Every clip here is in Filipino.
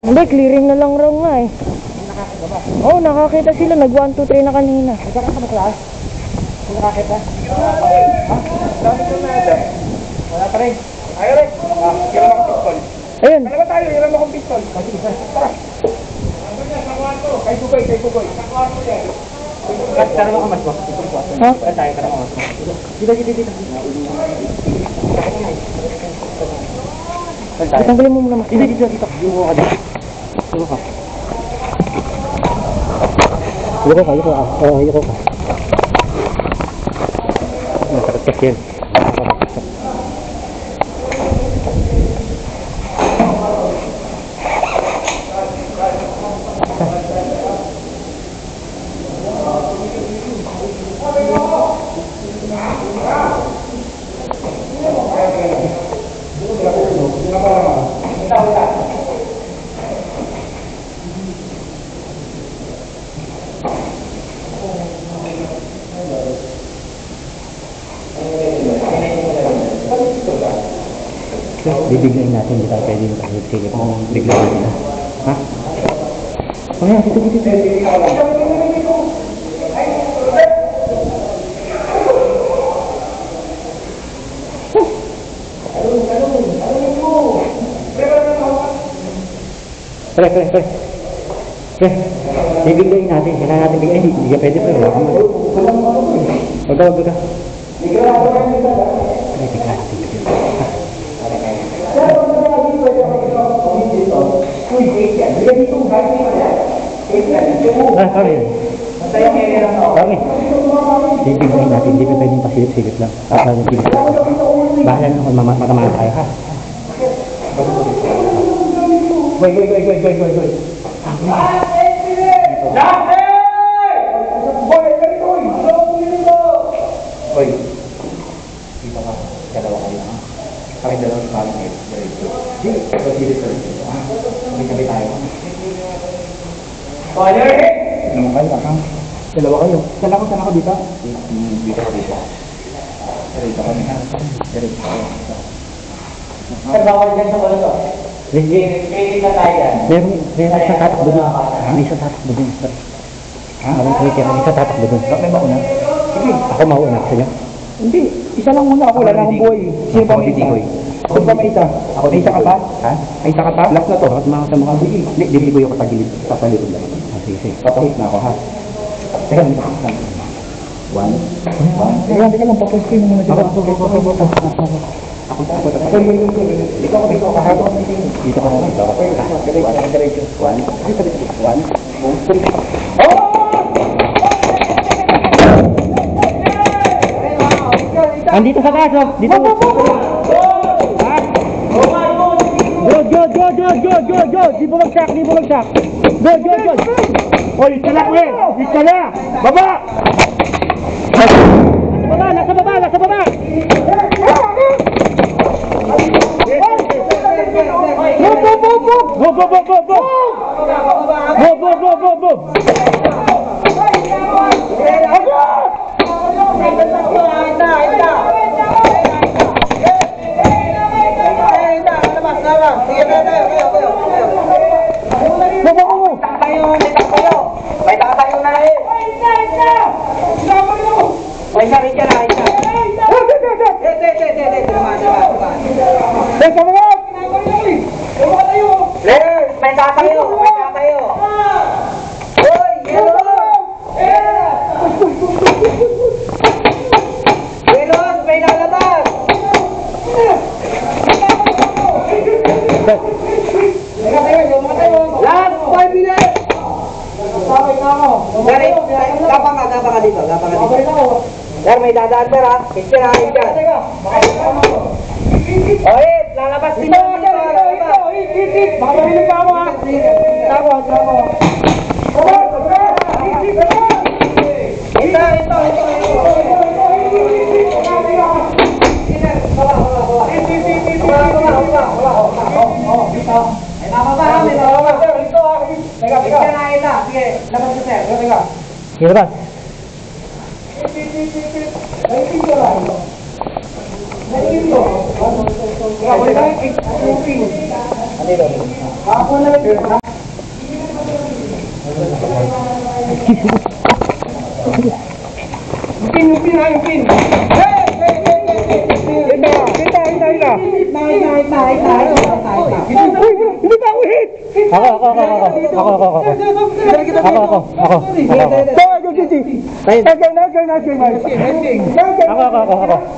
Hindi, clearing na lang raw nga eh. Nakakita ba? Oo, nakakita sila. Nag 1, 2, 3 na kanina. Nagkaroon ka ba class? Hindi nakakita? Ha? Dami ko na ito. Wala pa rin. Ayaw rin. Hiram ako pistol. Ayun. Ano ba tayo? Hiram akong pistol. Kasi isa. Tara. Kay Bugoy, kay Bugoy. Tara mo ka mas ba? Ha? Tayo, tara mo mas ba? Dito. Itanggalin mo muna mas. Dito. Yuko ka dito. Yuko ka. Yuko ka. Masakit kasi yan. Bibigyan natin, hindi tayo pwede yung sige po. Bigyan natin. Ha? O yan, dito. Pre. Bibigyan natin, kailangan natin bigyan. Hindi ka pwede pa. Wala ka man. Huwag ka. Sorry. Bibigyan natin, hindi pa pwedeng pasilip-silip lang. Bahala na kung matamaan tayo, ha? Goy. Goy. Dito ka. Dalawa kayo, ha? Kami dalawa yung paling ngayon. Sige, pasilip-silip. Kami tayo. Father! Dalawa kayo, ha? Dalawa kayo. Saan ako dito? Dito kami, ha? Sir, bawal dyan sa wala to? Pili na tayo yan. Meron isa tatakbo dun. May isa tatakbo dun. Ha? May isa tatakbo dun. Bakit may mauna? Sige. Ako mauna sa inyo? Hindi. Isa lang muna ako. Wala na akong buhay. Sino ba may isa? Sino ba may isa? May isa ka pa? Ha? May isa ka pa? Last na to. Mga sama ka. Sige. Hindi ko yung katagilid. Papalipod lang. Sige. Papahit na ako, ha? Teka, hindi ka. One. Teka lang. Papostin mo muna dito. Ako takot. Dito ka kahapon. Dito ka na. One. One. Andito sa taas, oh. Dito. Go. Di bumagsak. Go. Oy, iskala ko eh. Iskala. Baba. Nasa baba. Go. Gapa ka dito. Sir, may dadaan sir ha. Hintirahin dyan. Oy, lalabas din naman dito. Baka marinig pa ako ha. Tama. Ito. May mababa. Ito ha. Hintirahin na. Sige, labas ko sir. Sige, labas. Hindi pa ako hit!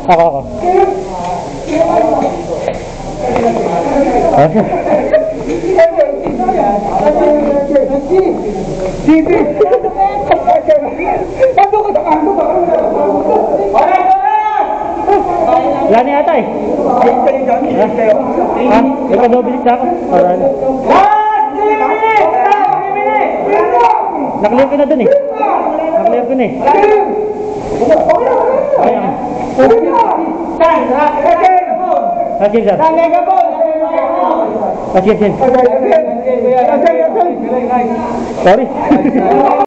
Ako. Wala na yata eh. Ikaw daw bilis ako. Naklear ko na dun eh. Naklear ko na eh. Ayan. Asin, sir. Asin. Sorry.